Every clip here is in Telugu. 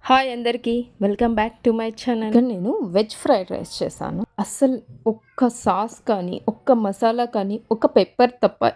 హాయ్ అందరికీ welcome back to my channel. నేను వెజ్ ఫ్రైడ్ రైస్ చేశాను. అస్సలు ఒక్క సాస్ కానీ, ఒక్క మసాలా కానీ, ఒక పెప్పర్ తప్ప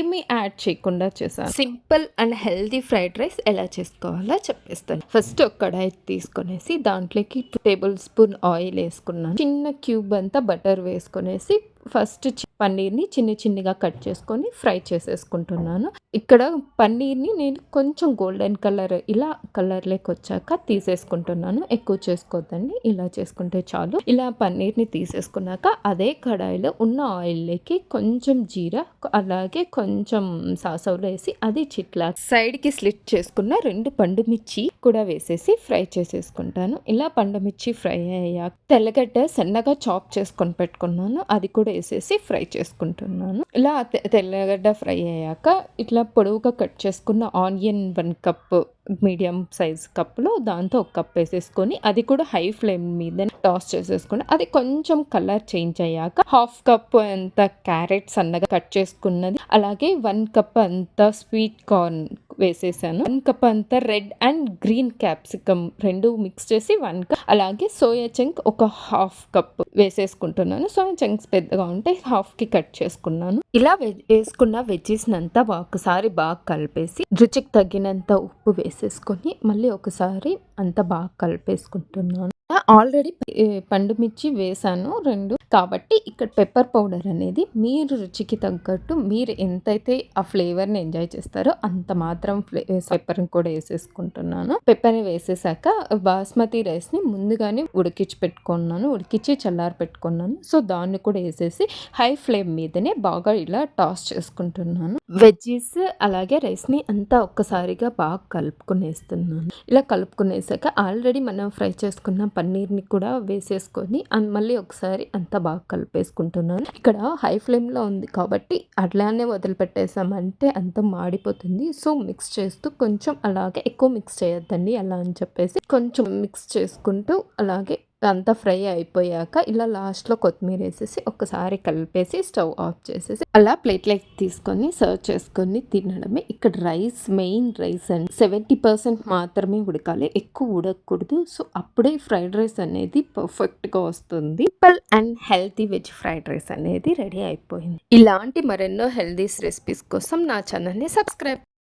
ఏమీ యాడ్ చేయకుండా చేశాను. Simple and healthy fried rice ఎలా చేసుకోవాలో చెప్పేస్తాను. ఫస్ట్ ఒక కడాయి తీసుకొనేసి దాంట్లోకి 2 టేబుల్ స్పూన్ ఆయిల్ వేసుకున్నాను. చిన్న క్యూబ్ అంతా బటర్ వేసుకొనేసి ఫస్ట్ పన్నీర్ని చిన్నగా కట్ చేసుకొని ఫ్రై చేసేసుకుంటున్నాను. ఇక్కడ పన్నీర్ని నేను కొంచెం గోల్డెన్ కలర్ ఇలా కలర్లోకి వచ్చాక తీసేసుకుంటున్నాను. ఎక్కువ చేసుకోవద్దండి, ఇలా చేసుకుంటే చాలు. ఇలా పన్నీర్ని తీసేసుకున్నాక అదే కడాయిలో ఉన్న ఆయిల్లోకి కొంచెం జీరా అలాగే కొంచెం సాసవులు వేసి అది చిట్లా సైడ్కి స్లిట్ చేసుకున్న 2 పండు మిర్చి కూడా వేసేసి ఫ్రై చేసేసుకుంటాను. ఇలా పండు మిర్చి ఫ్రై అయ్యాక తెల్లగడ్డ సన్నగా చాప్ చేసుకొని పెట్టుకున్నాను, అది కూడా వేసేసి ఫ్రై చేసుకుంటున్నాను. ఇలా తెల్లగడ్డ ఫ్రై అయ్యాక ఇట్లా పొడవుగా కట్ చేసుకున్న ఆనియన్ 1 కప్ మీడియం సైజ్ కప్లో దాంతో 1 కప్ వేసేసుకొని అది కూడా హై ఫ్లేమ్ మీద టాస్ చేసేసుకుని అది కొంచెం కలర్ చేంజ్ అయ్యాక 1/2 కప్ అంత క్యారెట్ సన్నగా కట్ చేసుకున్నది, అలాగే 1 కప్ అంత స్వీట్ కార్న్ వేసేసాను. 1 కప్ అంత red and green capsicum 2 mix చేసి 1 కప్, అలాగే సోయా చంక్ ఒక 1/2 కప్ వేసేసుకుంటున్నాను. సోయా చంక్స్ పెద్దగా ఉంటే 1/2కి కట్ చేసుకున్నాను. ఇలా వేసుకున్న వెజ్జెస్ అంతా ఒకసారి బాగా కలిపేసి రుచికి తగినంత ఉప్పు వేసేసుకొని మళ్ళీ ఒకసారి అంతా బాగా కలిపేసుకుంటున్నాను. ఆల్రెడీ పండు మిర్చి వేసాను 2, కాబట్టి ఇక్కడ పెప్పర్ పౌడర్ అనేది మీరు రుచికి తగ్గట్టు మీరు ఎంతైతే ఆ ఫ్లేవర్ని ఎంజాయ్ చేస్తారో అంత మాత్రం పెప్పర్ని కూడా వేసేసుకుంటున్నాను. పెప్పర్ని వేసేసాక బాస్మతి రైస్ని ముందుగానే ఉడికించి చల్లారి పెట్టుకున్నాను. సో దాన్ని కూడా వేసేసి హై ఫ్లేమ్ మీదనే బాగా ఇలా టాస్ చేసుకుంటున్నాను. వెజ్జెస్ అలాగే రైస్ని అంతా ఒక్కసారిగా బాగా కలుపుకునేస్తున్నాను. ఇలా కలుపుకునేసాక ఆల్రెడీ మనం ఫ్రై చేసుకున్న పన్నీర్ని కూడా వేసేసుకొని మళ్ళీ ఒకసారి అంతా బాగా కలిపేసుకుంటున్నాను. ఇక్కడ హై ఫ్లేమ్లో ఉంది కాబట్టి అట్లానే వదిలిపెట్టేసామంటే అంత మాడిపోతుంది. సో మిక్స్ చేస్తూ కొంచెం అలాగే ఎక్కువ మిక్స్ చేయొద్దండి అలా అని చెప్పేసి కొంచెం మిక్స్ చేసుకుంటూ అలాగే అంతా ఫ్రై అయిపోయాక ఇలా లాస్ట్లో కొత్తిమీర వేసేసి ఒకసారి కలిపేసి స్టవ్ ఆఫ్ చేసేసి అలా ప్లేట్లోకి తీసుకొని సర్వ్ చేసుకొని తినడమే. ఇక్కడ మెయిన్ రైస్ అండ్ 70% మాత్రమే ఉడకాలి, ఎక్కువ ఉడకకూడదు. సో అప్పుడే ఫ్రైడ్ రైస్ అనేది పర్ఫెక్ట్గా వస్తుంది. Simple and healthy veg fried rice అనేది రెడీ అయిపోయింది. ఇలాంటి మరెన్నో హెల్తీ రెసిపీస్ కోసం నా ఛానల్ని సబ్స్క్రైబ్